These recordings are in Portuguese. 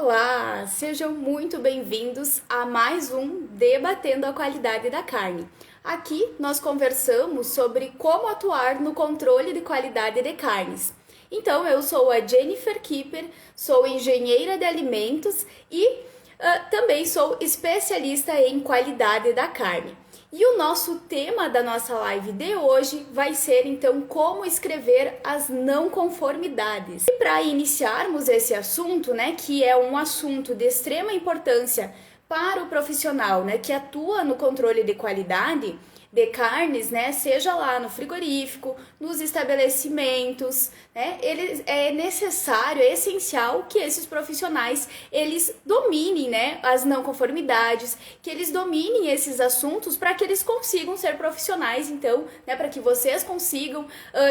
Olá, sejam muito bem-vindos a mais um Debatendo a Qualidade da Carne. Aqui nós conversamos sobre como atuar no controle de qualidade de carnes. Então, eu sou a Jennifer Kipper, sou engenheira de alimentos e também sou especialista em qualidade da carne. E o nosso tema da nossa live de hoje vai ser então como escrever as não conformidades. E para iniciarmos esse assunto, né, que é um assunto de extrema importância para o profissional, né, que atua no controle de qualidade de carnes, né, seja lá no frigorífico, nos estabelecimentos, né, é necessário, é essencial que esses profissionais, eles dominem, né, as não conformidades, que eles dominem esses assuntos para que eles consigam ser profissionais, então, né, para que vocês consigam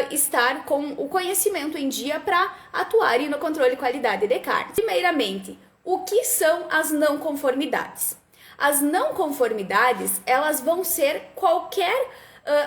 estar com o conhecimento em dia para atuarem no controle de qualidade de carnes. Primeiramente, o que são as não conformidades? As não conformidades, elas vão ser qualquer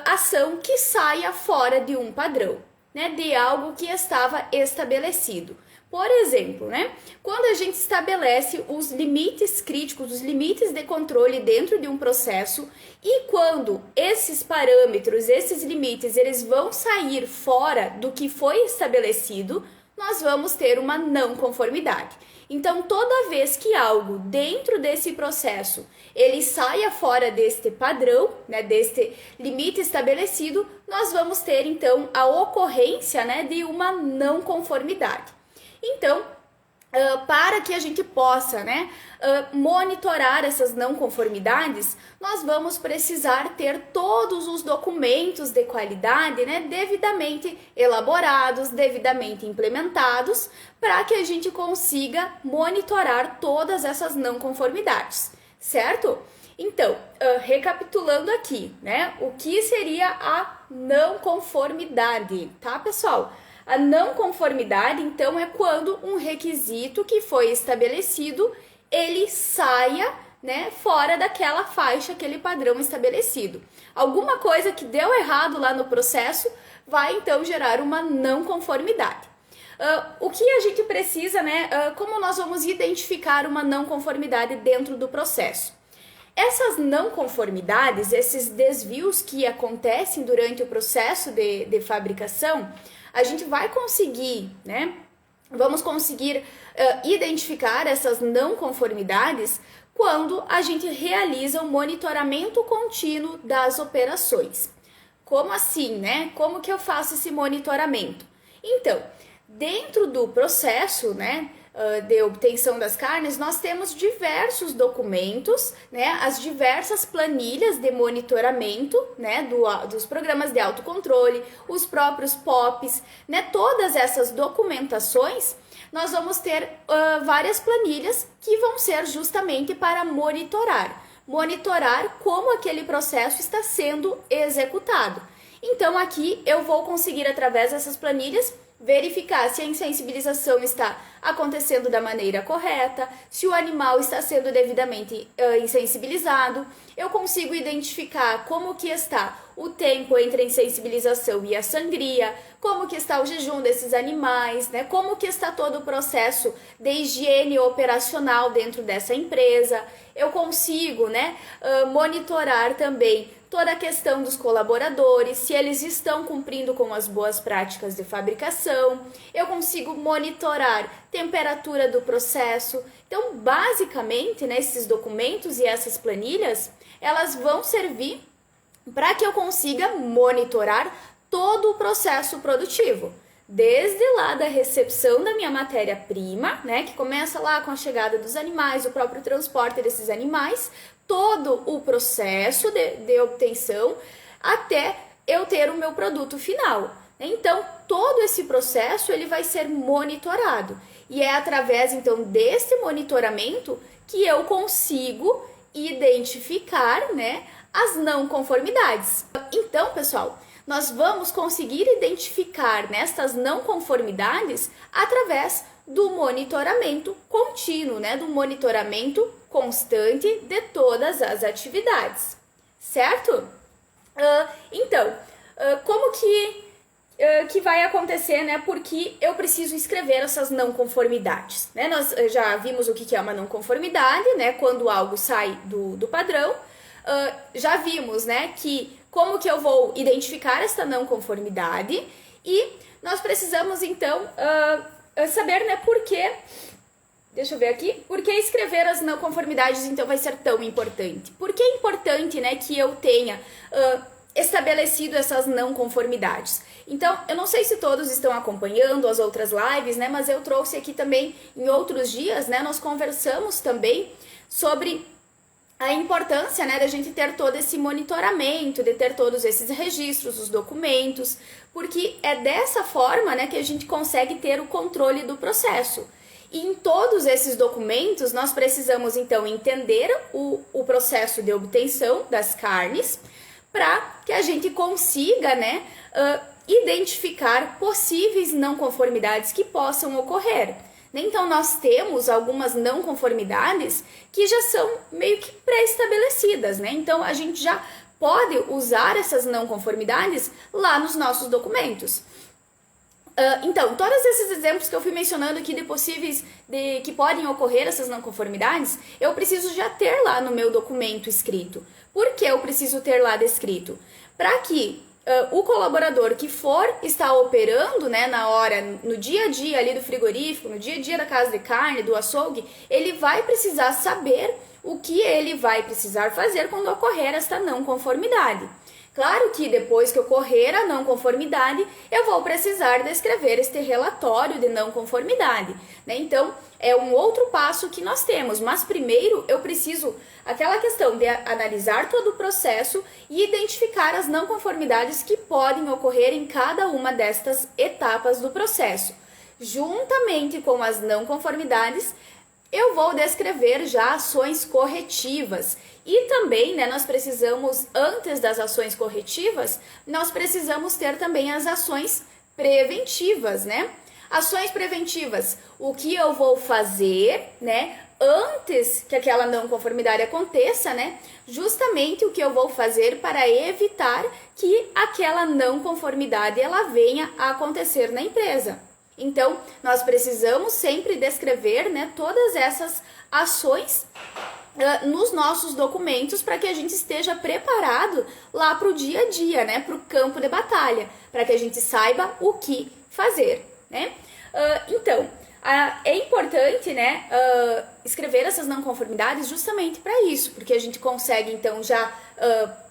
ação que saia fora de um padrão, né, de algo que estava estabelecido. Por exemplo, né, quando a gente estabelece os limites críticos, os limites de controle dentro de um processo e quando esses parâmetros, esses limites, eles vão sair fora do que foi estabelecido, nós vamos ter uma não conformidade. Então, toda vez que algo dentro desse processo ele saia fora deste padrão, né, deste limite estabelecido, nós vamos ter então a ocorrência, né, de uma não conformidade. Então, para que a gente possa, né, monitorar essas não conformidades, nós vamos precisar ter todos os documentos de qualidade, né, devidamente elaborados, devidamente implementados, para que a gente consiga monitorar todas essas não conformidades, certo? Então, recapitulando aqui, né, o que seria a não conformidade, tá, pessoal? A não conformidade, então, é quando um requisito que foi estabelecido, ele saia, né, fora daquela faixa, aquele padrão estabelecido. Alguma coisa que deu errado lá no processo vai, então, gerar uma não conformidade. O que a gente precisa, né, como nós vamos identificar uma não conformidade dentro do processo? Essas não conformidades, esses desvios que acontecem durante o processo de fabricação, a gente vai conseguir, né? Vamos conseguir identificar essas não conformidades quando a gente realiza um monitoramento contínuo das operações. Como assim, né? Como que eu faço esse monitoramento? Então, dentro do processo, né, de obtenção das carnes, nós temos diversos documentos, né, as diversas planilhas de monitoramento, né, dos programas de autocontrole, os próprios POPs, né, todas essas documentações, nós vamos ter várias planilhas que vão ser justamente para monitorar como aquele processo está sendo executado. Então aqui eu vou conseguir, através dessas planilhas, verificar se a insensibilização está acontecendo da maneira correta, se o animal está sendo devidamente insensibilizado. Eu consigo identificar como que está o tempo entre a insensibilização e a sangria, como que está o jejum desses animais, né? Como que está todo o processo de higiene operacional dentro dessa empresa. Eu consigo, né, monitorar também toda a questão dos colaboradores, se eles estão cumprindo com as boas práticas de fabricação. Eu consigo monitorar temperatura do processo. Então, basicamente, né, esses documentos e essas planilhas, elas vão servir para que eu consiga monitorar todo o processo produtivo. Desde lá da recepção da minha matéria-prima, né, que começa lá com a chegada dos animais, o próprio transporte desses animais, todo o processo de obtenção até eu ter o meu produto final. Então, todo esse processo ele vai ser monitorado. E é através, então, desse monitoramento que eu consigo identificar, né, as não conformidades. Então, pessoal, nós vamos conseguir identificar nestas não conformidades através do monitoramento contínuo, né, do monitoramento constante de todas as atividades, certo? Então, como que que vai acontecer, né, porque eu preciso escrever essas não conformidades, né? Nós já vimos o que é uma não conformidade, né, quando algo sai do padrão. Já vimos, né, que como que eu vou identificar esta não conformidade e nós precisamos, então, saber, né, por que, deixa eu ver aqui, por que escrever as não conformidades, então, vai ser tão importante? Por que é importante, né, que eu tenha estabelecido essas não conformidades? Então, eu não sei se todos estão acompanhando as outras lives, né, mas eu trouxe aqui também em outros dias, né, nós conversamos também sobre a importância, né, da gente ter todo esse monitoramento, de ter todos esses registros, os documentos, porque é dessa forma, né, que a gente consegue ter o controle do processo. E em todos esses documentos, nós precisamos, então, entender o processo de obtenção das carnes, para que a gente consiga, né, identificar possíveis não conformidades que possam ocorrer. Então, nós temos algumas não conformidades que já são meio que pré-estabelecidas, né? Então, a gente já pode usar essas não conformidades lá nos nossos documentos. Então, todos esses exemplos que eu fui mencionando aqui de possíveis, que podem ocorrer essas não conformidades, eu preciso já ter lá no meu documento escrito. Por que eu preciso ter lá descrito? Para que o colaborador que for estar operando, né, na hora, no dia a dia ali do frigorífico, no dia a dia da casa de carne, do açougue, ele vai precisar saber o que ele vai precisar fazer quando ocorrer esta não conformidade. Claro que depois que ocorrer a não conformidade, eu vou precisar descrever este relatório de não conformidade, né? Então, é um outro passo que nós temos, mas primeiro eu preciso, aquela questão de analisar todo o processo e identificar as não conformidades que podem ocorrer em cada uma destas etapas do processo. Juntamente com as não conformidades, eu vou descrever já ações corretivas. E também, né, nós precisamos, antes das ações corretivas, nós precisamos ter também as ações preventivas, né? Ações preventivas, o que eu vou fazer, né, antes que aquela não conformidade aconteça, né? Justamente o que eu vou fazer para evitar que aquela não conformidade ela venha a acontecer na empresa. Então, nós precisamos sempre descrever, né, todas essas ações nos nossos documentos para que a gente esteja preparado lá para o dia a dia, né, para o campo de batalha, para que a gente saiba o que fazer, né? Então, é importante, né, escrever essas não conformidades justamente para isso, porque a gente consegue então já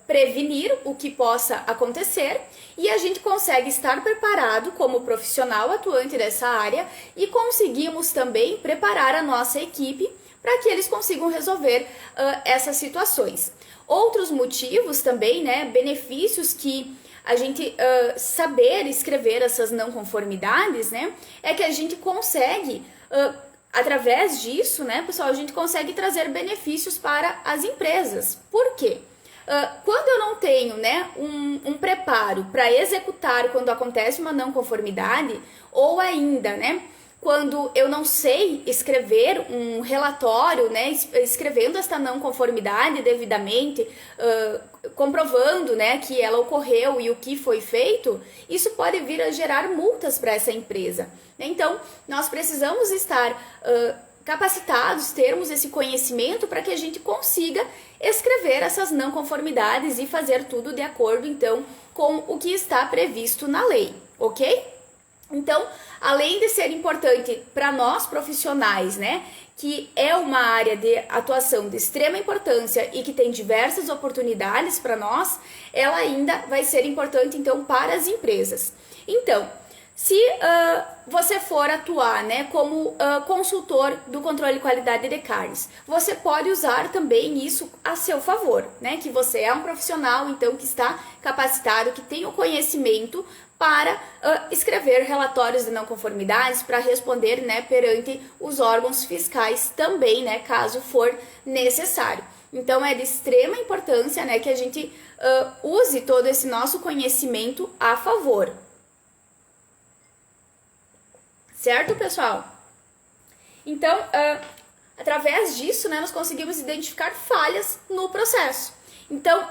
prevenir o que possa acontecer e a gente consegue estar preparado como profissional atuante dessa área e conseguimos também preparar a nossa equipe para que eles consigam resolver essas situações. Outros motivos também, né, benefícios que a gente saber escrever essas não conformidades, né, é que a gente consegue, através disso, né, pessoal, a gente consegue trazer benefícios para as empresas. Por quê? Quando eu não tenho, né, um preparo para executar quando acontece uma não conformidade, ou ainda, né, quando eu não sei escrever um relatório, né, escrevendo esta não conformidade devidamente, comprovando, né, que ela ocorreu e o que foi feito, isso pode vir a gerar multas para essa empresa. Então, nós precisamos estar capacitados, termos esse conhecimento para que a gente consiga escrever essas não conformidades e fazer tudo de acordo, então, com o que está previsto na lei, ok? Então, além de ser importante para nós profissionais, né, que é uma área de atuação de extrema importância e que tem diversas oportunidades para nós, ela ainda vai ser importante, então, para as empresas. Então, se você for atuar, né, como consultor do controle de qualidade de carnes, você pode usar também isso a seu favor, né, que você é um profissional, então, que está capacitado, que tem o conhecimento para escrever relatórios de não conformidades, para responder, né, perante os órgãos fiscais também, né, caso for necessário. Então, é de extrema importância, né, que a gente use todo esse nosso conhecimento a favor. Certo, pessoal? Então, através disso, né, nós conseguimos identificar falhas no processo. Então,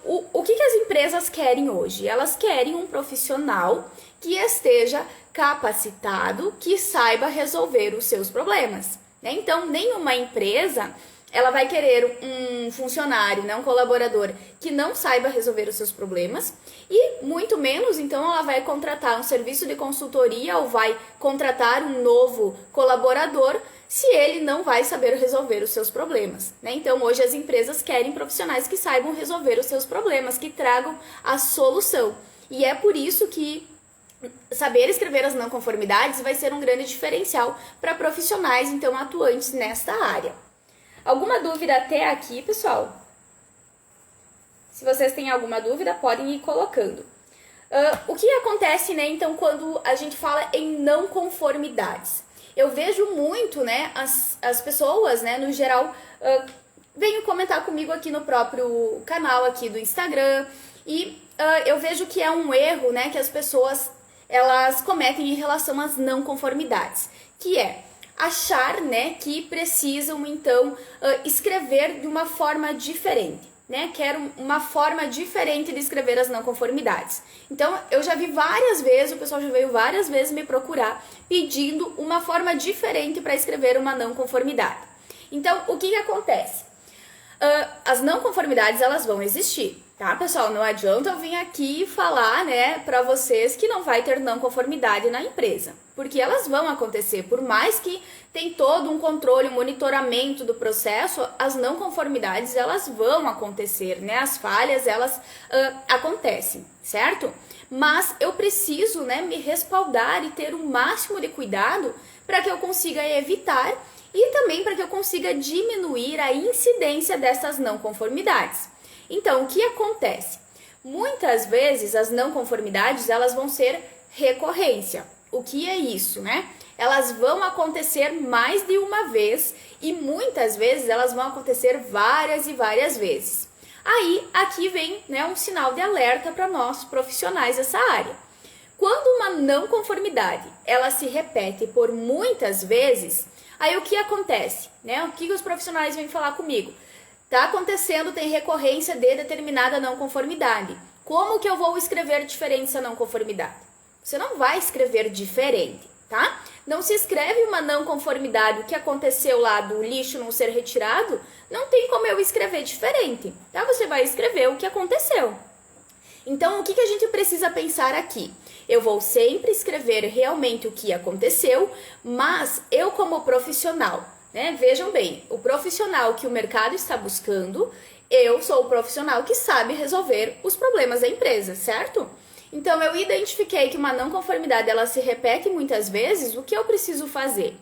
o que as empresas querem hoje? Elas querem um profissional que esteja capacitado, que saiba resolver os seus problemas, né? Então, nenhuma empresa ela vai querer um funcionário, né, um colaborador que não saiba resolver os seus problemas e muito menos, então, ela vai contratar um serviço de consultoria ou vai contratar um novo colaborador se ele não vai saber resolver os seus problemas, né? Então, hoje as empresas querem profissionais que saibam resolver os seus problemas, que tragam a solução. E é por isso que saber escrever as não conformidades vai ser um grande diferencial para profissionais, então, atuantes nesta área. Alguma dúvida até aqui, pessoal? Se vocês têm alguma dúvida, podem ir colocando. O que acontece, né, então, quando a gente fala em não conformidades? Eu vejo muito, né, as pessoas, né, no geral, venham comentar comigo aqui no próprio canal aqui do Instagram e eu vejo que é um erro, né, que as pessoas, elas cometem em relação às não conformidades, que é achar, né, que precisam, então, escrever de uma forma diferente, né? Quero uma forma diferente de escrever as não conformidades. Então, eu já vi várias vezes, o pessoal já veio várias vezes me procurar pedindo uma forma diferente para escrever uma não conformidade. Então, o que acontece? As não conformidades, elas vão existir, tá, pessoal? Não adianta eu vir aqui falar, né, para vocês que não vai ter não conformidade na empresa, porque elas vão acontecer. Por mais que tem todo um controle, um monitoramento do processo, as não conformidades, elas vão acontecer, né? As falhas, elas acontecem, certo? Mas eu preciso, né, me respaldar e ter o máximo de cuidado para que eu consiga evitar e também para que eu consiga diminuir a incidência dessas não conformidades. Então, o que acontece? Muitas vezes as não conformidades, elas vão ser recorrência. O que é isso, né? Elas vão acontecer mais de uma vez e muitas vezes elas vão acontecer várias e várias vezes. Aí, aqui vem, né, um sinal de alerta para nós profissionais dessa área. Quando uma não conformidade, ela se repete por muitas vezes, aí o que acontece, né? O que os profissionais vêm falar comigo? Tá acontecendo, tem recorrência de determinada não conformidade. Como que eu vou escrever diferente essa não conformidade? Você não vai escrever diferente, tá? Não se escreve uma não conformidade, o que aconteceu lá do lixo não ser retirado, não tem como eu escrever diferente, tá? Você vai escrever o que aconteceu. Então, o que a gente precisa pensar aqui? Eu vou sempre escrever realmente o que aconteceu, mas eu como profissional, né? Vejam bem, o profissional que o mercado está buscando, eu sou o profissional que sabe resolver os problemas da empresa, certo? Então, eu identifiquei que uma não conformidade, ela se repete muitas vezes, o que eu preciso fazer?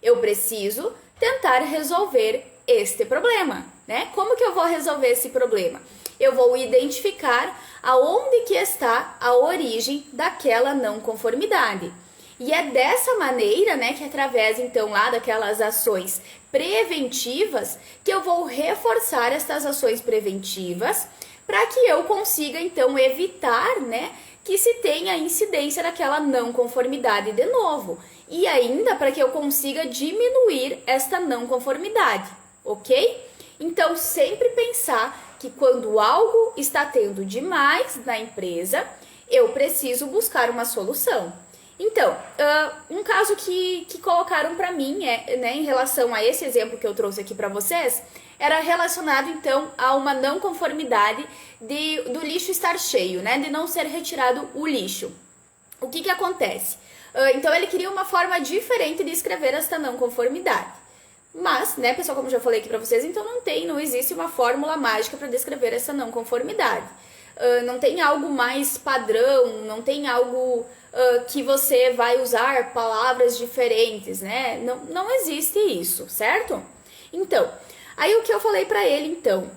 Eu preciso tentar resolver este problema, né? Como que eu vou resolver esse problema? Eu vou identificar aonde que está a origem daquela não conformidade. E é dessa maneira, né, que através, então, lá daquelas ações preventivas, que eu vou reforçar essas ações preventivas para que eu consiga, então, evitar, né, que se tenha incidência daquela não conformidade de novo. E ainda para que eu consiga diminuir esta não conformidade, ok? Então, sempre pensar que quando algo está tendo demais na empresa, eu preciso buscar uma solução. Então, um caso que colocaram para mim, né, em relação a esse exemplo que eu trouxe aqui para vocês, era relacionado, então, a uma não conformidade do lixo estar cheio, né, de não ser retirado o lixo. O que acontece? Então, ele queria uma forma diferente de escrever esta não conformidade. Mas, né, pessoal, como já falei aqui para vocês, então não existe uma fórmula mágica para descrever essa não conformidade. Não tem algo mais padrão, não tem algo que você vai usar palavras diferentes, né? Não existe isso, certo? Então, aí o que eu falei para ele, então,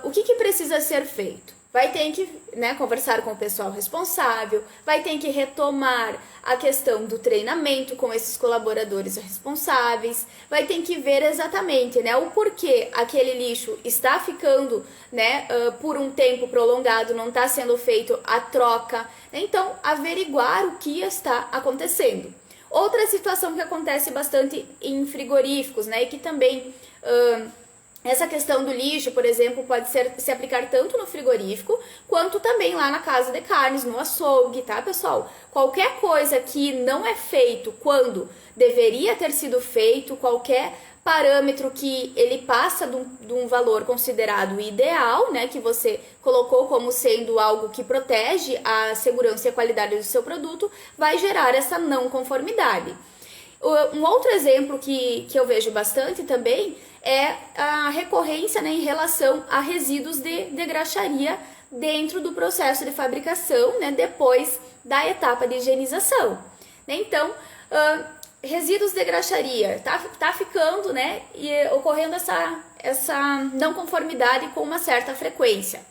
o que precisa ser feito? Vai ter que, né, conversar com o pessoal responsável, vai ter que retomar a questão do treinamento com esses colaboradores responsáveis, vai ter que ver exatamente, né, o porquê aquele lixo está ficando, né, por um tempo prolongado, não está sendo feito a troca. Então, averiguar o que está acontecendo. Outra situação que acontece bastante em frigoríficos, né, e que também Essa questão do lixo, por exemplo, pode se aplicar tanto no frigorífico, quanto também lá na casa de carnes, no açougue, tá, pessoal? Qualquer coisa que não é feito quando deveria ter sido feito, qualquer parâmetro que ele passa de um valor considerado ideal, né, que você colocou como sendo algo que protege a segurança e a qualidade do seu produto, vai gerar essa não conformidade. Um outro exemplo que eu vejo bastante também é a recorrência, né, em relação a resíduos de graxaria dentro do processo de fabricação, né, depois da etapa de higienização. Então, resíduos de graxaria, tá ficando, né, e ocorrendo essa não conformidade com uma certa frequência.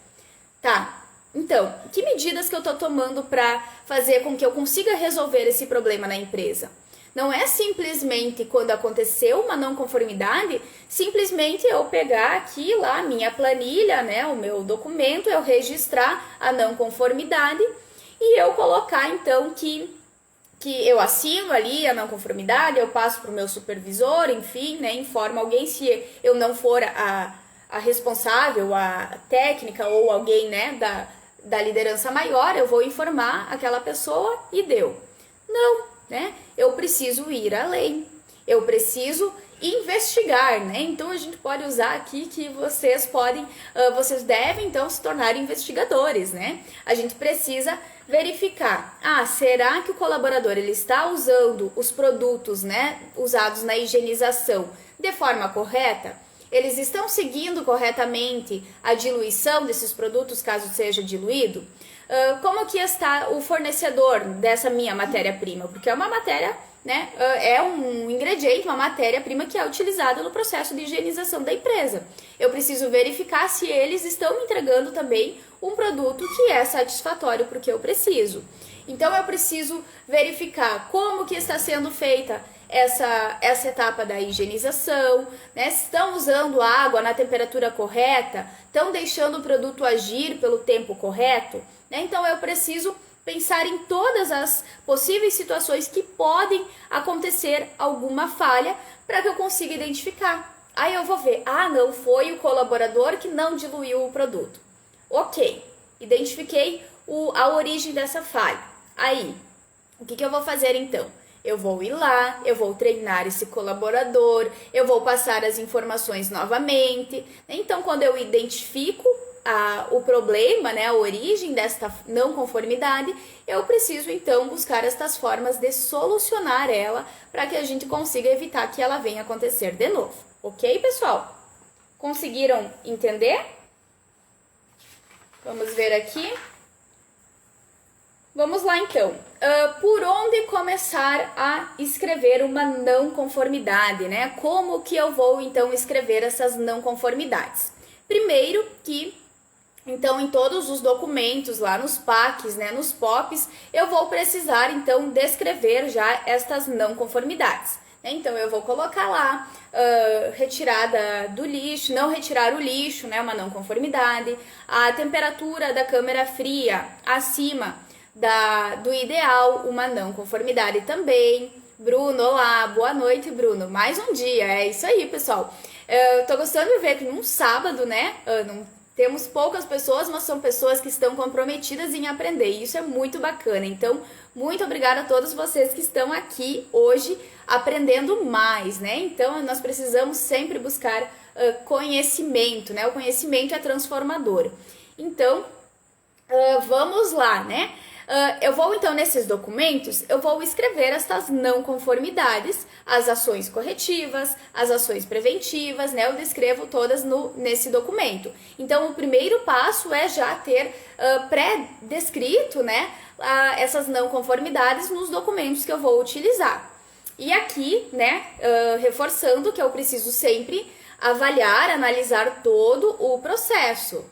Tá, então, que medidas que eu tô tomando para fazer com que eu consiga resolver esse problema na empresa? Não é simplesmente quando aconteceu uma não conformidade, simplesmente eu pegar aqui lá a minha planilha, né, o meu documento, eu registrar a não conformidade e eu colocar então que eu assino ali a não conformidade, eu passo para o meu supervisor, enfim, né, informo alguém se eu não for a responsável, a técnica ou alguém, né, da liderança maior, eu vou informar aquela pessoa e deu. Não, né? Eu preciso ir além, eu preciso investigar, né? Então a gente pode usar aqui que vocês devem então se tornar investigadores, né? A gente precisa verificar, será que o colaborador ele está usando os produtos, né, usados na higienização de forma correta? Eles estão seguindo corretamente a diluição desses produtos, caso seja diluído? Como que está o fornecedor dessa minha matéria-prima? Porque é uma matéria, né, é um ingrediente, uma matéria-prima que é utilizada no processo de higienização da empresa. Eu preciso verificar se eles estão me entregando também um produto que é satisfatório para o que eu preciso. Então eu preciso verificar como que está sendo feita essa etapa da higienização, né? Se estão usando água na temperatura correta, estão deixando o produto agir pelo tempo correto, né? Então eu preciso pensar em todas as possíveis situações que podem acontecer alguma falha para que eu consiga identificar. Aí eu vou ver, não foi o colaborador que não diluiu o produto. Ok, identifiquei a origem dessa falha. Aí, o que eu vou fazer então? Eu vou ir lá, eu vou treinar esse colaborador, eu vou passar as informações novamente. Então, quando eu identifico o problema, né, a origem desta não conformidade, eu preciso então buscar estas formas de solucionar ela para que a gente consiga evitar que ela venha acontecer de novo. Ok, pessoal? Conseguiram entender? Vamos ver aqui. Vamos lá então. Por onde começar a escrever uma não conformidade, né? Como que eu vou então escrever essas não conformidades? Primeiro que, então, em todos os documentos lá nos PACs, né, nos POPs, eu vou precisar então descrever já estas não conformidades. Então eu vou colocar lá retirada do lixo, não retirar o lixo, né, uma não conformidade, a temperatura da câmara fria acima do ideal, uma não conformidade também. Bruno, olá, boa noite, Bruno. Mais um dia, é isso aí, pessoal. Eu tô gostando de ver que num sábado, né, temos poucas pessoas, mas são pessoas que estão comprometidas em aprender, e isso é muito bacana. Então, muito obrigada a todos vocês que estão aqui hoje aprendendo mais, né? Então, nós precisamos sempre buscar conhecimento, né? O conhecimento é transformador. Então, vamos lá, né? Eu vou então nesses documentos, eu vou escrever estas não conformidades, as ações corretivas, as ações preventivas, né? Eu descrevo todas nesse documento. Então o primeiro passo é já ter pré-descrito, né, essas não conformidades nos documentos que eu vou utilizar. E aqui, né, reforçando que eu preciso sempre avaliar, analisar todo o processo.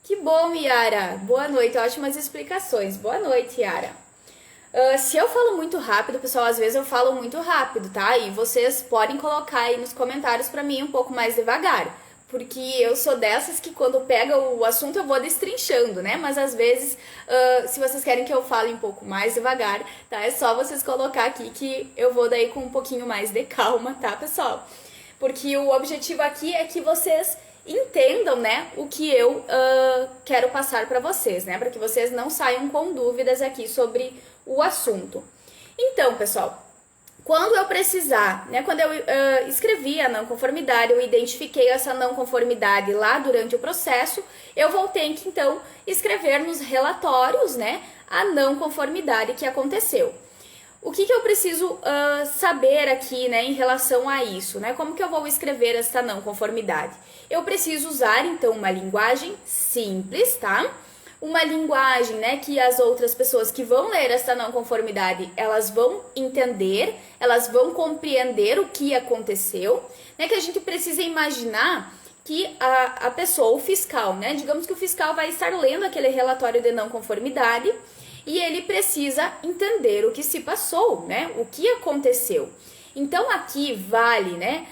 Que bom, Yara! Boa noite, ótimas explicações. Boa noite, Yara. Se eu falo muito rápido, pessoal, às vezes eu falo muito rápido, tá? E vocês podem colocar aí nos comentários pra mim um pouco mais devagar. Porque eu sou dessas que quando pega o assunto eu vou destrinchando, né? Mas às vezes, se vocês querem que eu fale um pouco mais devagar, tá? É só vocês colocar aqui que eu vou daí com um pouquinho mais de calma, tá, pessoal? Porque o objetivo aqui é que vocês entendam, né, o que eu quero passar para vocês, né, para que vocês não saiam com dúvidas aqui sobre o assunto. Então, pessoal, quando eu precisar, né, quando eu escrevi a não conformidade, eu identifiquei essa não conformidade lá durante o processo, eu vou ter que, então, escrever nos relatórios, né, a não conformidade que aconteceu. O que eu preciso saber aqui, né, em relação a isso, né? Como que eu vou escrever essa não conformidade? Eu preciso usar, então, uma linguagem simples, tá? Uma linguagem, né, que as outras pessoas que vão ler essa não conformidade, elas vão entender, elas vão compreender o que aconteceu, né? Que a gente precisa imaginar que a pessoa, o fiscal, né? Digamos que o fiscal vai estar lendo aquele relatório de não conformidade e ele precisa entender o que se passou, né? O que aconteceu. Então aqui vale, né,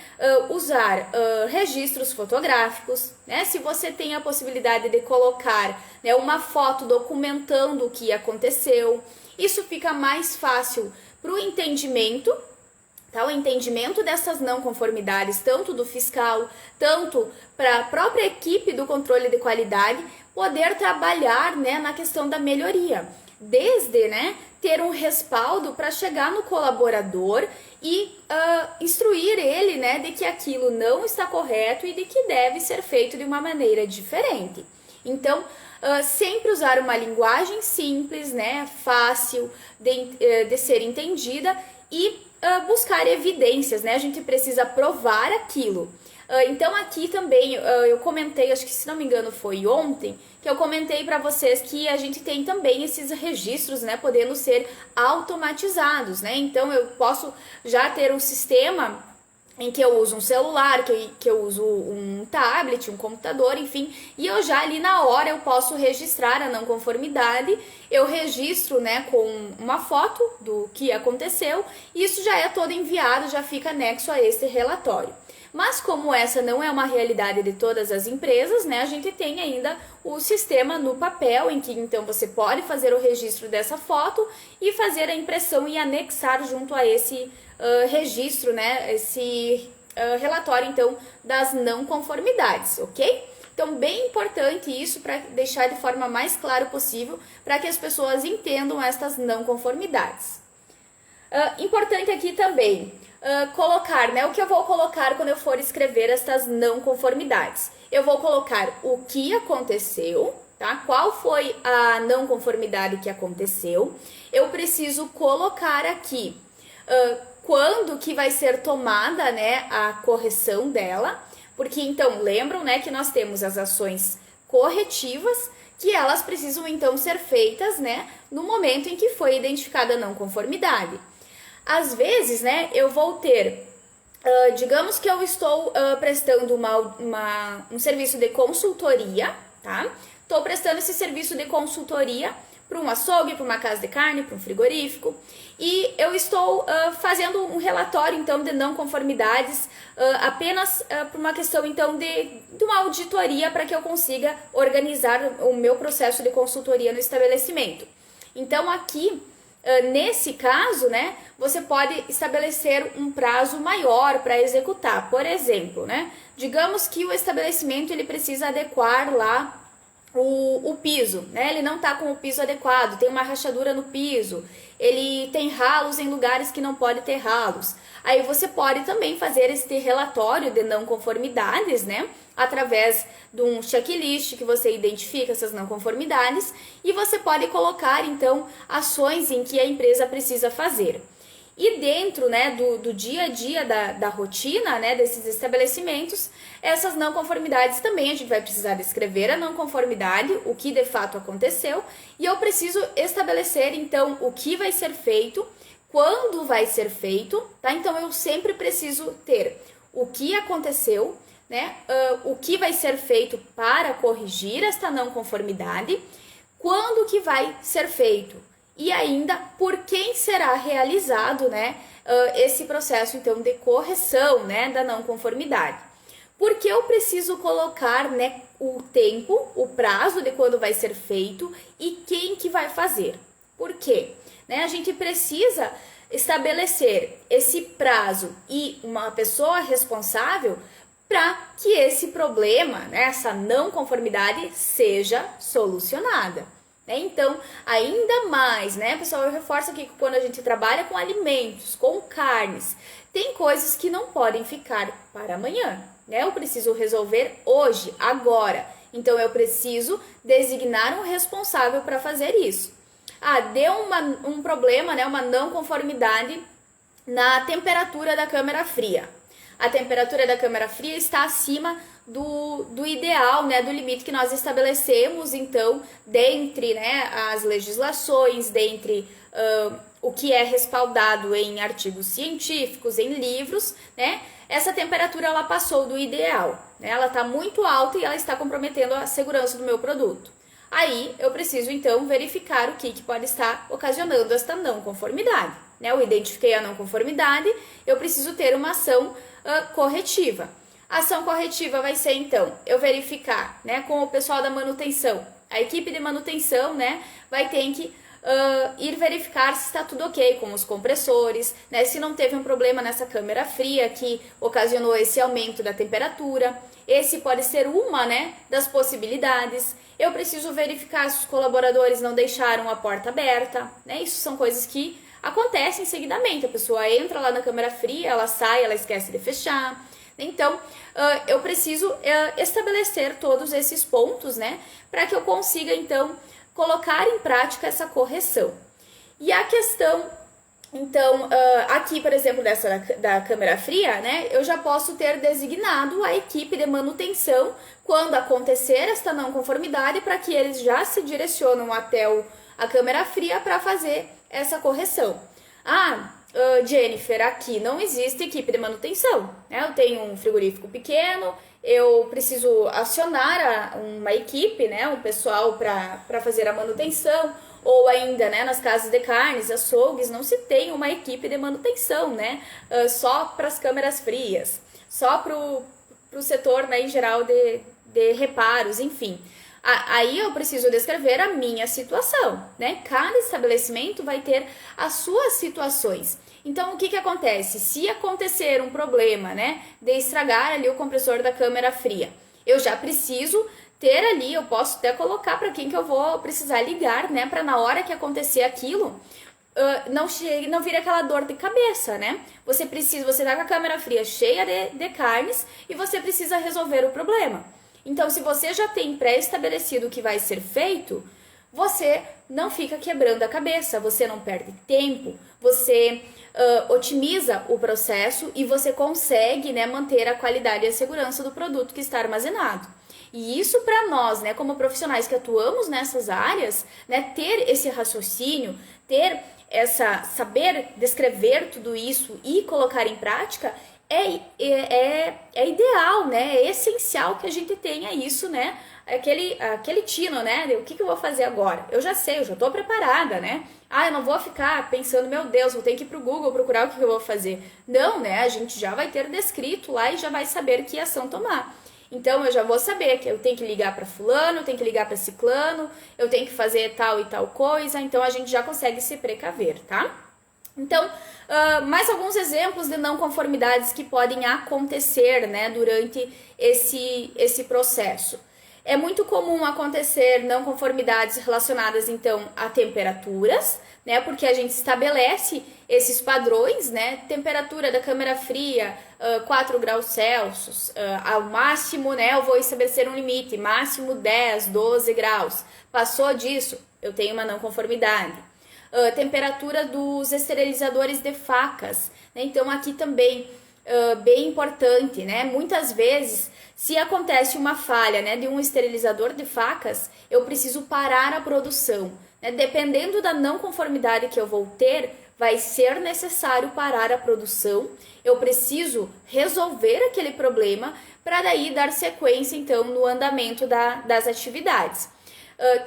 usar registros fotográficos, né? Se você tem a possibilidade de colocar, né, uma foto documentando o que aconteceu, isso fica mais fácil para o entendimento. Tá, o entendimento dessas não conformidades, tanto do fiscal, tanto para a própria equipe do controle de qualidade, poder trabalhar, né, na questão da melhoria. Desde, né, ter um respaldo para chegar no colaborador e instruir ele, né, de que aquilo não está correto e de que deve ser feito de uma maneira diferente. Então, sempre usar uma linguagem simples, né, fácil de ser entendida e buscar evidências, né? A gente precisa provar aquilo. Então aqui também eu comentei, acho que se não me engano foi ontem, que eu comentei para vocês que a gente tem também esses registros, né, podendo ser automatizados, né? Então eu posso já ter um sistema em que eu uso um celular, que eu uso um tablet, um computador, enfim, e eu já ali na hora eu posso registrar a não conformidade, eu registro, né, com uma foto do que aconteceu, e isso já é todo enviado, já fica anexo a esse relatório. Mas como essa não é uma realidade de todas as empresas, né, a gente tem ainda o sistema no papel, em que então você pode fazer o registro dessa foto e fazer a impressão e anexar junto a esse registro, né, esse relatório então das não conformidades, ok? Então bem importante isso para deixar de forma mais clara possível para que as pessoas entendam estas não conformidades. Importante aqui também colocar, né, o que eu vou colocar quando eu for escrever estas não conformidades. Eu vou colocar o que aconteceu, tá? Qual foi a não conformidade que aconteceu. Eu preciso colocar aqui quando que vai ser tomada, né, a correção dela, porque então lembram, né, que nós temos as ações corretivas que elas precisam então ser feitas, né, no momento em que foi identificada a não conformidade. Às vezes, né, eu vou ter, digamos que eu estou prestando um serviço de consultoria, tá? Estou prestando esse serviço de consultoria para um açougue, para uma casa de carne, para um frigorífico, e eu estou fazendo um relatório então de não conformidades apenas por uma questão então de uma auditoria para que eu consiga organizar o meu processo de consultoria no estabelecimento. Então aqui nesse caso, né, você pode estabelecer um prazo maior para executar. Por exemplo, né, digamos que o estabelecimento ele precisa adequar lá o piso, né? Ele não está com o piso adequado, tem uma rachadura no piso, ele tem ralos em lugares que não pode ter ralos. Aí você pode também fazer este relatório de não conformidades, né? Através de um checklist que você identifica essas não conformidades e você pode colocar então ações em que a empresa precisa fazer. E dentro, né, do dia a dia da rotina, né, desses estabelecimentos, essas não conformidades também a gente vai precisar descrever a não conformidade, o que de fato aconteceu, e eu preciso estabelecer então o que vai ser feito, quando vai ser feito, tá? Então eu sempre preciso ter o que aconteceu, né, o que vai ser feito para corrigir esta não conformidade, quando que vai ser feito. E ainda por quem será realizado, né, esse processo então de correção, né, da não conformidade. Porque eu preciso colocar, né, o tempo, o prazo de quando vai ser feito e quem que vai fazer. Por quê? Né, a gente precisa estabelecer esse prazo e uma pessoa responsável para que esse problema, né, essa não conformidade, seja solucionada. Então, ainda mais, né, pessoal, eu reforço aqui que quando a gente trabalha com alimentos, com carnes, tem coisas que não podem ficar para amanhã, né? Eu preciso resolver hoje, agora. Então, eu preciso designar um responsável para fazer isso. Deu um problema, né, uma não conformidade na temperatura da câmara fria. A temperatura da câmara fria está acima do ideal, né, do limite que nós estabelecemos, então, dentre, né, as legislações, dentre o que é respaldado em artigos científicos, em livros, né, essa temperatura ela passou do ideal, né, ela está muito alta e ela está comprometendo a segurança do meu produto. Aí eu preciso então verificar o que pode estar ocasionando esta não conformidade. Né? Eu identifiquei a não conformidade, eu preciso ter uma ação corretiva. A ação corretiva vai ser então eu verificar, né, com o pessoal da manutenção. A equipe de manutenção, né, vai ter que ir verificar se está tudo ok com os compressores, né, se não teve um problema nessa câmara fria que ocasionou esse aumento da temperatura. Esse pode ser uma, né, das possibilidades. Eu preciso verificar se os colaboradores não deixaram a porta aberta, né? Isso são coisas que acontecem seguidamente. A pessoa entra lá na câmara fria, ela sai, ela esquece de fechar. Então, eu preciso estabelecer todos esses pontos, né, para que eu consiga, então, colocar em prática essa correção. E a questão, então, aqui, por exemplo, da câmara fria, né, eu já posso ter designado a equipe de manutenção quando acontecer esta não conformidade, para que eles já se direcionam até a câmara fria para fazer essa correção. Jennifer, aqui não existe equipe de manutenção, né? Eu tenho um frigorífico pequeno, eu preciso acionar uma equipe, né, um pessoal para fazer a manutenção, ou ainda, né, nas casas de carnes, açougues, não se tem uma equipe de manutenção, né, só para as câmaras frias, só para o setor, né, em geral de reparos, enfim. Aí eu preciso descrever a minha situação, né? Cada estabelecimento vai ter as suas situações. Então, o que acontece? Se acontecer um problema, né, de estragar ali o compressor da câmara fria, eu já preciso ter ali, eu posso até colocar para quem que eu vou precisar ligar, né, para na hora que acontecer aquilo, não vira aquela dor de cabeça, né? Você tá com a câmara fria cheia de carnes e você precisa resolver o problema. Então, se você já tem pré-estabelecido o que vai ser feito, você não fica quebrando a cabeça, você não perde tempo, você otimiza o processo e você consegue, né, manter a qualidade e a segurança do produto que está armazenado. E isso para nós, né, como profissionais que atuamos nessas áreas, né, ter esse raciocínio, saber descrever tudo isso e colocar em prática é ideal, né? É essencial que a gente tenha isso, né? Aquele tino, né? O que eu vou fazer agora? Eu já sei, eu já estou preparada, né? Eu não vou ficar pensando, meu Deus, vou ter que ir pro Google procurar o que eu vou fazer. Não, né? A gente já vai ter descrito lá e já vai saber que ação tomar. Então, eu já vou saber que eu tenho que ligar para fulano, eu tenho que ligar para ciclano, eu tenho que fazer tal e tal coisa. Então, a gente já consegue se precaver, tá? Então, mais alguns exemplos de não conformidades que podem acontecer, né, durante esse processo. É muito comum acontecer não conformidades relacionadas, então, a temperaturas, né, porque a gente estabelece esses padrões, né, temperatura da câmara fria, 4 graus Celsius, ao máximo, né, eu vou estabelecer um limite, máximo 10, 12 graus. Passou disso, eu tenho uma não conformidade. Temperatura dos esterilizadores de facas, né? Então aqui também bem importante, né? Muitas vezes, se acontece uma falha, né, de um esterilizador de facas, eu preciso parar a produção, né? Dependendo da não conformidade que eu vou ter, vai ser necessário parar a produção. Eu preciso resolver aquele problema para daí dar sequência então no andamento das atividades.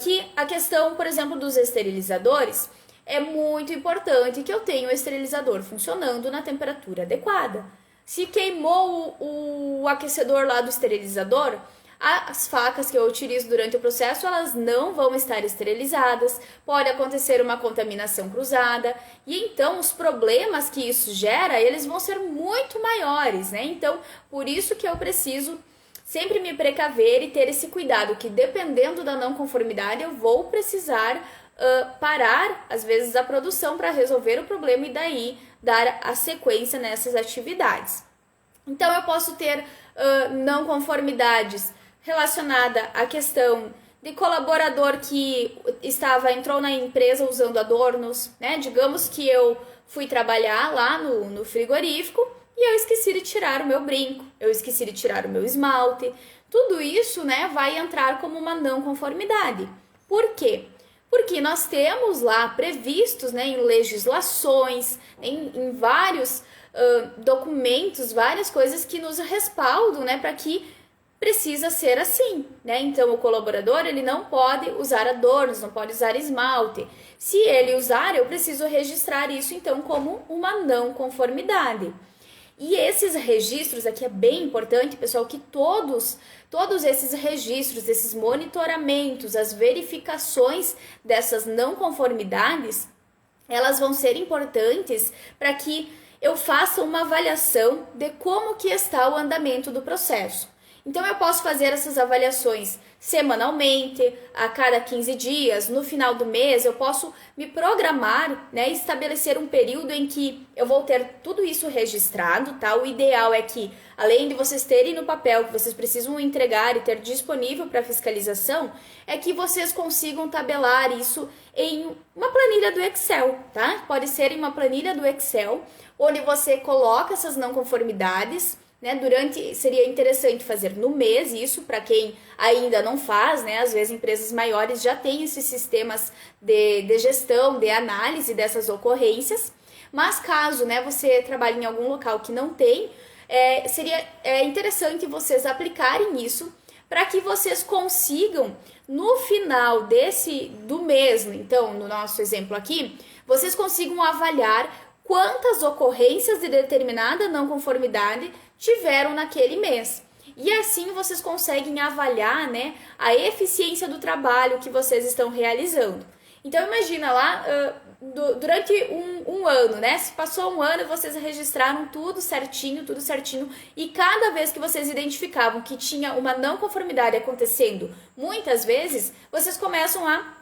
Que a questão, por exemplo, dos esterilizadores, é muito importante que eu tenha o esterilizador funcionando na temperatura adequada. Se queimou o aquecedor lá do esterilizador, As facas que eu utilizo durante o processo, elas não vão estar esterilizadas, pode acontecer uma contaminação cruzada, e então os problemas que isso gera, eles vão ser muito maiores, né? Então, por isso que eu preciso sempre me precaver e ter esse cuidado, que dependendo da não conformidade, eu vou precisar parar, às vezes, a produção para resolver o problema e daí dar a sequência nessas atividades. Então, eu posso ter não conformidades relacionada à questão de colaborador que entrou na empresa usando adornos, né? Digamos que eu fui trabalhar lá no frigorífico e eu esqueci de tirar o meu brinco, eu esqueci de tirar o meu esmalte. Tudo isso, né, vai entrar como uma não conformidade. Por quê? Porque nós temos lá previstos, né, em legislações, em vários documentos, várias coisas que nos respaldam, né, para que precisa ser assim, né? Então o colaborador, ele não pode usar adornos, não pode usar esmalte. Se ele usar, eu preciso registrar isso então como uma não conformidade. E esses registros aqui é bem importante, pessoal, que todos esses registros, esses monitoramentos, as verificações dessas não conformidades, elas vão ser importantes para que eu faça uma avaliação de como que está o andamento do processo. Então, eu posso fazer essas avaliações semanalmente, a cada 15 dias, no final do mês, eu posso me programar, né, estabelecer um período em que eu vou ter tudo isso registrado, tá? O ideal é que, além de vocês terem no papel que vocês precisam entregar e ter disponível para fiscalização, é que vocês consigam tabelar isso em uma planilha do Excel, tá? Pode ser em uma planilha do Excel, onde você coloca essas não conformidades, né, seria interessante fazer no mês isso, para quem ainda não faz, né, às vezes empresas maiores já têm esses sistemas de gestão, de análise dessas ocorrências, mas caso, né, você trabalhe em algum local que não tem, seria interessante vocês aplicarem isso, para que vocês consigam, no final do mês, então, no nosso exemplo aqui, vocês consigam avaliar quantas ocorrências de determinada não conformidade tiveram naquele mês. E assim vocês conseguem avaliar, né, a eficiência do trabalho que vocês estão realizando. Então imagina lá, durante um ano, né, se passou um ano, vocês registraram tudo certinho, e cada vez que vocês identificavam que tinha uma não conformidade acontecendo muitas vezes, vocês começam a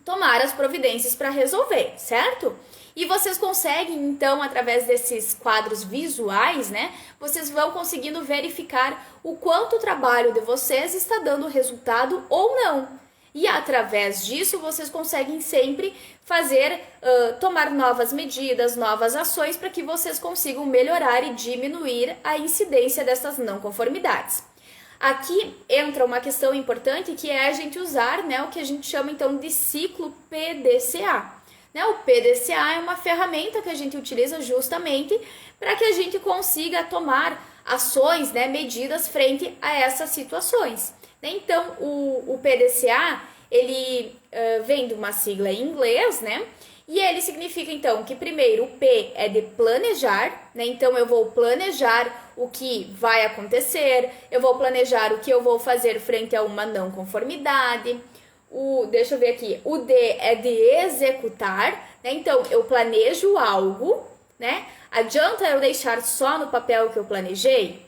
tomar as providências para resolver, certo? E vocês conseguem, então, através desses quadros visuais, né, vocês vão conseguindo verificar o quanto o trabalho de vocês está dando resultado ou não. E através disso, vocês conseguem sempre tomar novas medidas, novas ações, para que vocês consigam melhorar e diminuir a incidência dessas não conformidades. Aqui entra uma questão importante, que é a gente usar, né, o que a gente chama, então, de ciclo PDCA. Né, o PDCA é uma ferramenta que a gente utiliza justamente para que a gente consiga tomar ações, né, medidas frente a essas situações. Então, o PDCA, ele vem de uma sigla em inglês, né? E ele significa, então, que primeiro o P é de planejar, né? Então, eu vou planejar o que vai acontecer, eu vou planejar o que eu vou fazer frente a uma não conformidade. Deixa eu ver aqui, o D é de executar, né? Então, eu planejo algo, né? Adianta eu deixar só no papel que eu planejei?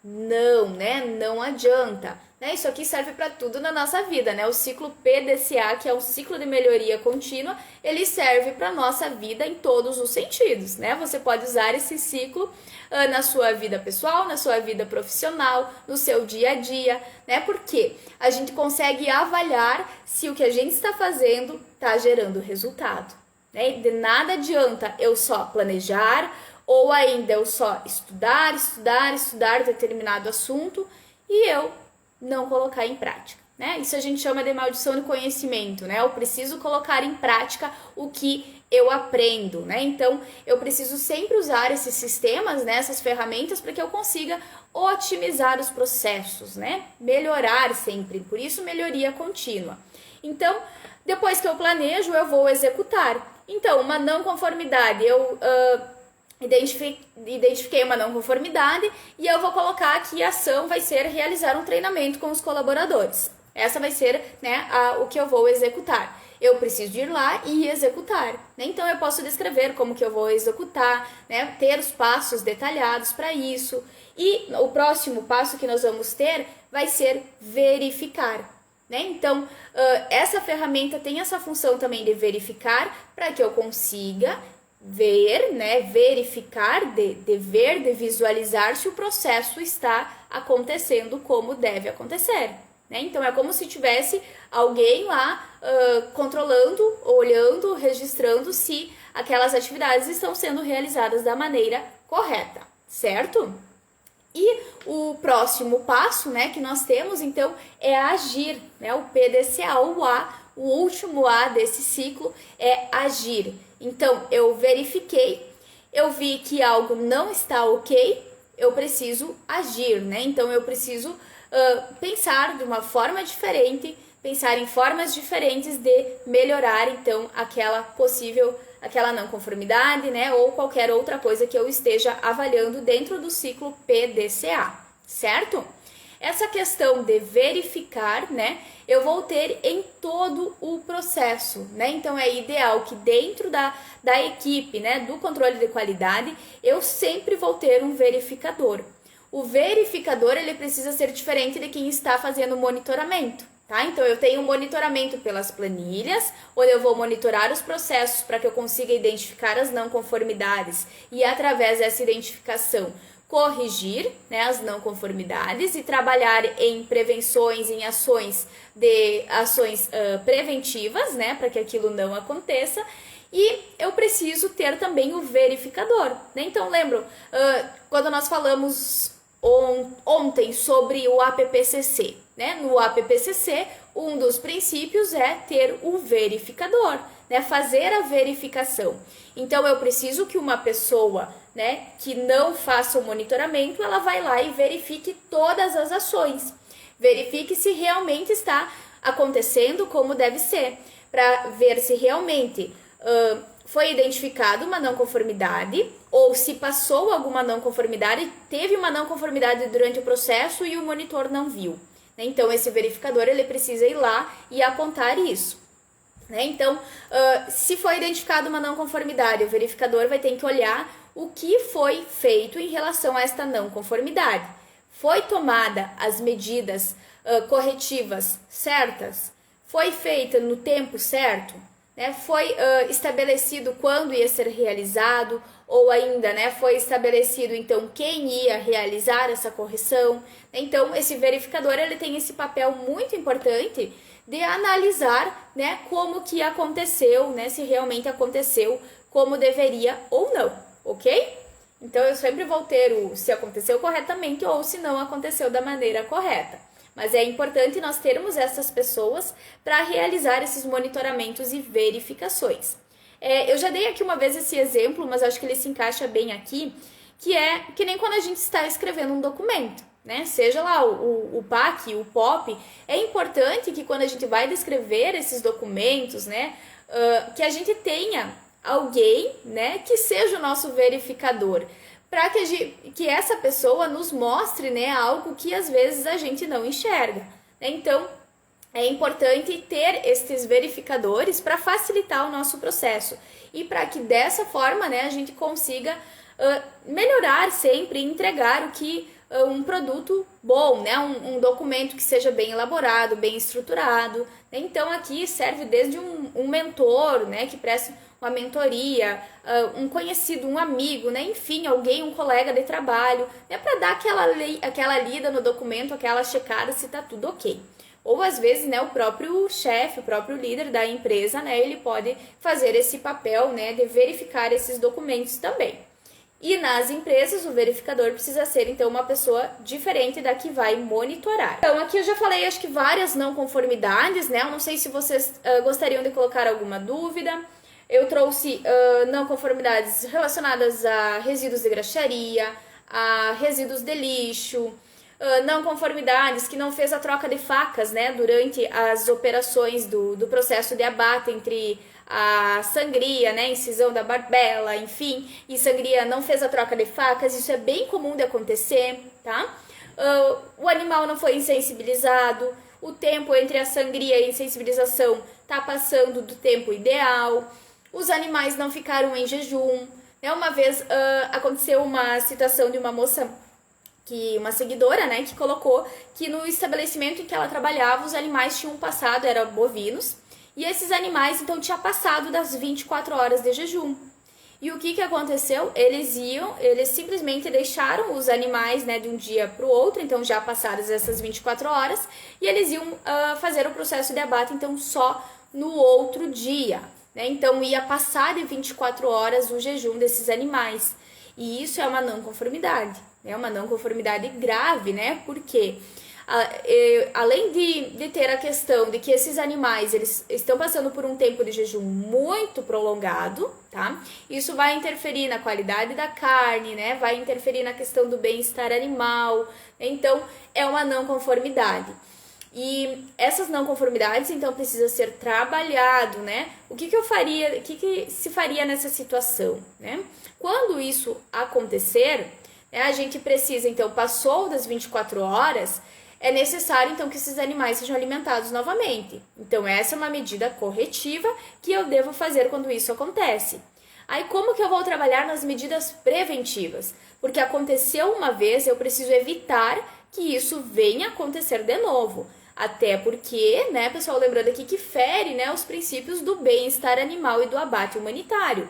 Não, né? Não adianta. Né? Isso aqui serve para tudo na nossa vida, né? O ciclo PDCA, que é um ciclo de melhoria contínua, ele serve para nossa vida em todos os sentidos, né? Você pode usar esse ciclo na sua vida pessoal, na sua vida profissional, no seu dia a dia, né? Porque a gente consegue avaliar se o que a gente está fazendo está gerando resultado, né? De nada adianta eu só planejar ou ainda eu só estudar determinado assunto e eu não colocar em prática, né? Isso a gente chama de maldição do conhecimento, né? Eu preciso colocar em prática o que eu aprendo, né? Então, eu preciso sempre usar esses sistemas, né? Essas ferramentas, para que eu consiga otimizar os processos, né? Melhorar sempre, por isso melhoria contínua. Então, depois que eu planejo, eu vou executar. Então, uma não conformidade, eu identifiquei uma não conformidade e eu vou colocar que a ação vai ser realizar um treinamento com os colaboradores. Essa vai ser, né, o que eu vou executar. Eu preciso ir lá e executar, né? Então eu posso descrever como que eu vou executar, né? Ter os passos detalhados para isso. E o próximo passo que nós vamos ter vai ser verificar, né? Então essa ferramenta tem essa função também de verificar para que eu consiga ver, né? Verificar, de ver, de visualizar se o processo está acontecendo como deve acontecer. Né? Então é como se tivesse alguém lá controlando, olhando, registrando se aquelas atividades estão sendo realizadas da maneira correta, certo? E o próximo passo, né, que nós temos então é agir, né? O PDCA, o A, o último A desse ciclo é agir. Então eu verifiquei, eu vi que algo não está ok, eu preciso agir, né? Então eu preciso pensar de uma forma diferente, pensar em formas diferentes de melhorar então aquela não conformidade, né, ou qualquer outra coisa que eu esteja avaliando dentro do ciclo PDCA, certo? Essa questão de verificar, né, eu vou ter em todo o processo, né? Então é ideal que dentro da equipe, né, do controle de qualidade, eu sempre vou ter um verificador. O verificador, ele precisa ser diferente de quem está fazendo o monitoramento, tá? Então, eu tenho um monitoramento pelas planilhas, onde eu vou monitorar os processos para que eu consiga identificar as não conformidades e, através dessa identificação, corrigir, né, as não conformidades e trabalhar em prevenções, em ações preventivas, né, para que aquilo não aconteça. E eu preciso ter também o verificador, né? Então, lembro, quando nós falamos ontem sobre o APPCC, né? No APPCC, um dos princípios é ter o verificador, né? Fazer a verificação. Então, eu preciso que uma pessoa, né, que não faça o monitoramento, ela vai lá e verifique todas as ações. Verifique se realmente está acontecendo como deve ser, para ver se realmente foi identificada uma não conformidade ou se passou alguma não conformidade, teve uma não conformidade durante o processo e o monitor não viu. Né? Então, esse verificador ele precisa ir lá e apontar isso. Né? Então, se foi identificada uma não conformidade, o verificador vai ter que olhar o que foi feito em relação a esta não conformidade. Foi tomada as medidas corretivas certas? Foi feita no tempo certo? Né, foi estabelecido quando ia ser realizado, ou ainda, né, foi estabelecido então quem ia realizar essa correção. Então, esse verificador ele tem esse papel muito importante de analisar, né, como que aconteceu, né, se realmente aconteceu como deveria ou não, ok? Então, eu sempre vou ter o se aconteceu corretamente ou se não aconteceu da maneira correta. Mas é importante nós termos essas pessoas para realizar esses monitoramentos e verificações. Eu já dei aqui uma vez esse exemplo, mas acho que ele se encaixa bem aqui, que é que nem quando a gente está escrevendo um documento, né? Seja lá o PAC, o POP, é importante que quando a gente vai descrever esses documentos, né, que a gente tenha alguém, né, que seja o nosso verificador, para que essa pessoa nos mostre, né, algo que às vezes a gente não enxerga. Né? Então, é importante ter esses verificadores para facilitar o nosso processo e para que dessa forma, né, a gente consiga melhorar sempre e entregar um produto bom, né? Um documento que seja bem elaborado, bem estruturado. Né? Então, aqui serve desde um mentor, né, que presta uma mentoria, um conhecido, um amigo, né? Enfim, alguém, um colega de trabalho, né? Para dar aquela lida no documento, aquela checada se está tudo ok. Ou às vezes, né, o próprio chefe, o próprio líder da empresa, né, ele pode fazer esse papel, né, de verificar esses documentos também. E nas empresas, o verificador precisa ser, então, uma pessoa diferente da que vai monitorar. Então, aqui eu já falei, acho que várias não conformidades, né? Eu não sei se vocês gostariam de colocar alguma dúvida. Eu trouxe não conformidades relacionadas a resíduos de graxaria, a resíduos de lixo, não conformidades, que não fez a troca de facas, né, durante as operações do processo de abate entre a sangria, né, incisão da barbela, enfim, e sangria não fez a troca de facas, isso é bem comum de acontecer, tá? O animal não foi insensibilizado, o tempo entre a sangria e a insensibilização tá passando do tempo ideal, os animais não ficaram em jejum, né? Uma vez aconteceu uma situação de uma moça, uma seguidora, né, que colocou que no estabelecimento em que ela trabalhava, os animais tinham passado, eram bovinos, e esses animais, então, tinham passado das 24 horas de jejum. E o que aconteceu? Eles simplesmente deixaram os animais, né, de um dia para o outro, então já passadas essas 24 horas, e eles iam fazer o processo de abate, então, só no outro dia, né? Então, ia passar de 24 horas o jejum desses animais. E isso é uma não conformidade, é uma não conformidade grave, né? Porque além de ter a questão de que esses animais eles estão passando por um tempo de jejum muito prolongado, tá? Isso vai interferir na qualidade da carne, né? Vai interferir na questão do bem-estar animal. Então, é uma não conformidade. E essas não conformidades, então, precisa ser trabalhado, né? O que eu faria, o que se faria nessa situação, né? Quando isso acontecer, né, a gente precisa, então, passou das 24 horas, é necessário, então, que esses animais sejam alimentados novamente. Então, essa é uma medida corretiva que eu devo fazer quando isso acontece. Aí, como que eu vou trabalhar nas medidas preventivas? Porque aconteceu uma vez, eu preciso evitar que isso venha acontecer de novo. Até porque, né, pessoal, lembrando aqui que fere, né, os princípios do bem-estar animal e do abate humanitário.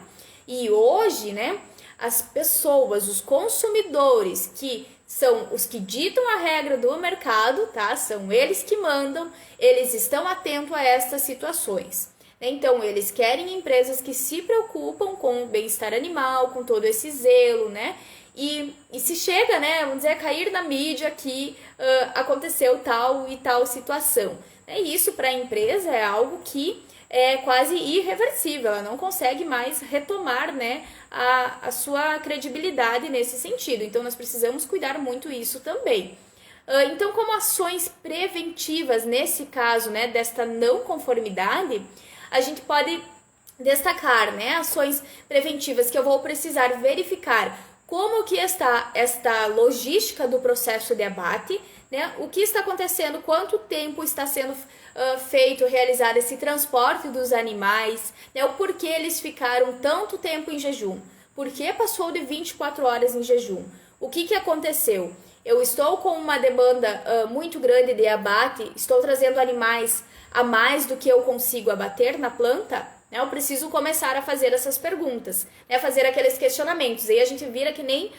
E hoje, né, as pessoas, os consumidores, que são os que ditam a regra do mercado, tá? São eles que mandam, eles estão atentos a estas situações. Então, eles querem empresas que se preocupam com o bem-estar animal, com todo esse zelo, né? E se chega, né, vamos dizer, a cair na mídia que aconteceu tal e tal situação. E isso para a empresa é algo que é quase irreversível, ela não consegue mais retomar, né, a sua credibilidade nesse sentido. Então, nós precisamos cuidar muito isso também. Então, como ações preventivas, nesse caso, né, desta não conformidade, a gente pode destacar, né, ações preventivas que eu vou precisar verificar como que está esta logística do processo de abate, né, o que está acontecendo, quanto tempo está sendo realizado esse transporte dos animais, né, o porquê eles ficaram tanto tempo em jejum, por que passou de 24 horas em jejum, o que aconteceu? Eu estou com uma demanda muito grande de abate, estou trazendo animais a mais do que eu consigo abater na planta, né? Eu preciso começar a fazer essas perguntas, né? Fazer aqueles questionamentos. Aí a gente vira que nem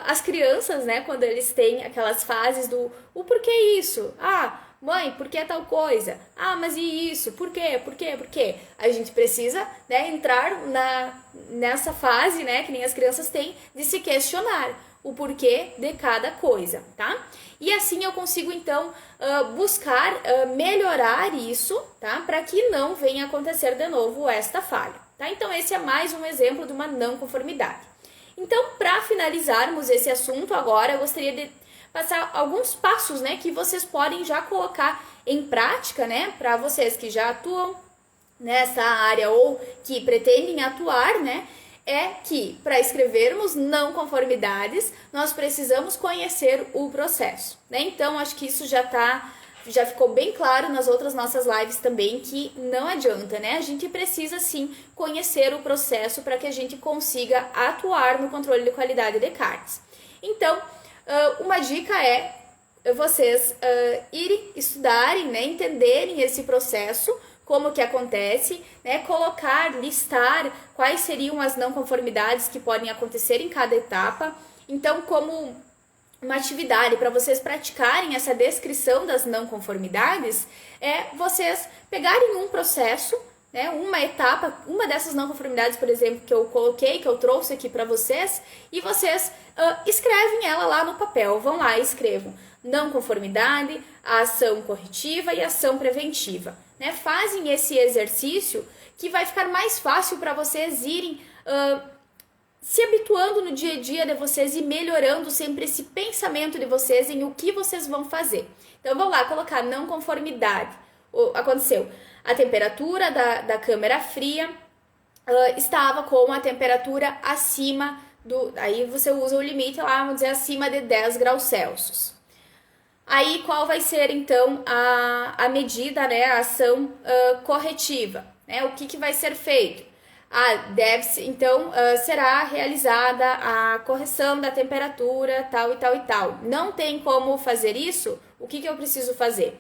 as crianças, né? Quando eles têm aquelas fases do o porquê isso? Ah, mãe, por que tal coisa? Ah, mas e isso? Por quê? Por quê? Por quê? A gente precisa, né, entrar nessa fase, né, que nem as crianças têm, de se questionar o porquê de cada coisa, tá? E assim eu consigo, então, buscar melhorar isso, tá? Para que não venha acontecer de novo esta falha, tá? Então, esse é mais um exemplo de uma não conformidade. Então, para finalizarmos esse assunto agora, eu gostaria de passar alguns passos, né, que vocês podem já colocar em prática, né, para vocês que já atuam nessa área ou que pretendem atuar, né, é que para escrevermos não conformidades, nós precisamos conhecer o processo, né? Então, acho que isso já ficou bem claro nas outras nossas lives também, que não adianta, né? A gente precisa sim conhecer o processo para que a gente consiga atuar no controle de qualidade de carnes. Então, uma dica é vocês irem estudarem, né, entenderem esse processo, como que acontece, né, colocar, listar quais seriam as não conformidades que podem acontecer em cada etapa. Então, como uma atividade para vocês praticarem essa descrição das não conformidades, é vocês pegarem um processo, né, uma etapa, uma dessas não conformidades, por exemplo, que eu coloquei, que eu trouxe aqui para vocês, e vocês escrevem ela lá no papel. Vão lá e escrevam não conformidade, a ação corretiva e a ação preventiva. Né? Fazem esse exercício que vai ficar mais fácil para vocês irem se habituando no dia a dia de vocês e melhorando sempre esse pensamento de vocês em o que vocês vão fazer. Então, vamos lá colocar não conformidade. Aconteceu, a temperatura da câmara fria estava com a temperatura acima aí você usa o limite lá, vamos dizer, acima de 10 graus Celsius. Aí, qual vai ser, então, a medida, né, a ação corretiva? Né? O que vai ser feito? Então, será realizada a correção da temperatura, tal e tal e tal. Não tem como fazer isso? O que eu preciso fazer?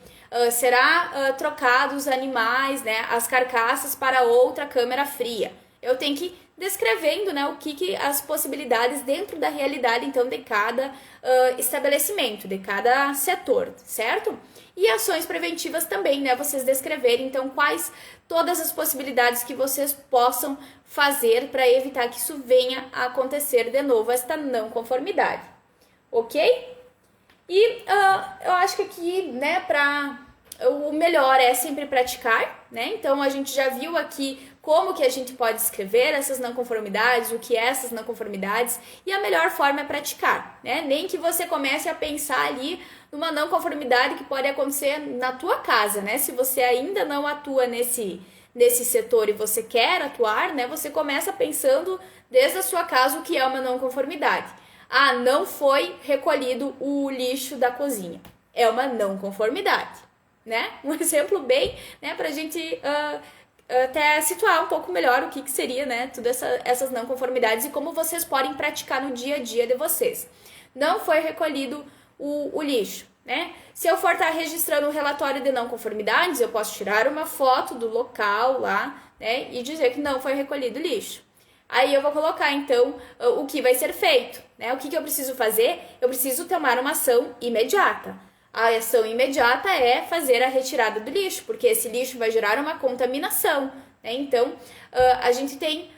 Será trocado os animais, né, as carcaças para outra câmara fria. Eu tenho que ir descrevendo, né, o que as possibilidades dentro da realidade, então, de cada estabelecimento, de cada setor, certo? E ações preventivas também, né, vocês descreverem, então, quais todas as possibilidades que vocês possam fazer para evitar que isso venha a acontecer de novo, esta não conformidade, ok? E eu acho que aqui, né, o melhor é sempre praticar, né? Então, a gente já viu aqui como que a gente pode escrever essas não conformidades, o que é essas não conformidades, e a melhor forma é praticar, né? Nem que você comece a pensar ali numa não conformidade que pode acontecer na tua casa, né? Se você ainda não atua nesse setor e você quer atuar, né? Você começa pensando desde a sua casa o que é uma não conformidade. Não foi recolhido o lixo da cozinha. É uma não conformidade, né? Um exemplo bem, né, pra gente até situar um pouco melhor o que seria, né, todas essas não conformidades e como vocês podem praticar no dia a dia de vocês. Não foi recolhido o lixo, né? Se eu for estar registrando um relatório de não conformidades, eu posso tirar uma foto do local lá, né, e dizer que não foi recolhido lixo. Aí eu vou colocar, então, o que vai ser feito, né? O que eu preciso fazer? Eu preciso tomar uma ação imediata. A ação imediata é fazer a retirada do lixo, porque esse lixo vai gerar uma contaminação, né? Então, a gente tem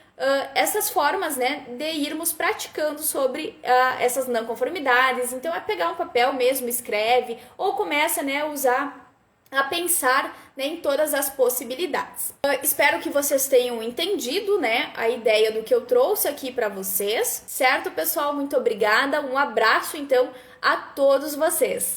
essas formas, né, de irmos praticando sobre essas não conformidades. Então, é pegar um papel mesmo, escreve, ou começa, né, a pensar, né, em todas as possibilidades. Espero que vocês tenham entendido, né, a ideia do que eu trouxe aqui para vocês, certo, pessoal? Muito obrigada, um abraço, então, a todos vocês.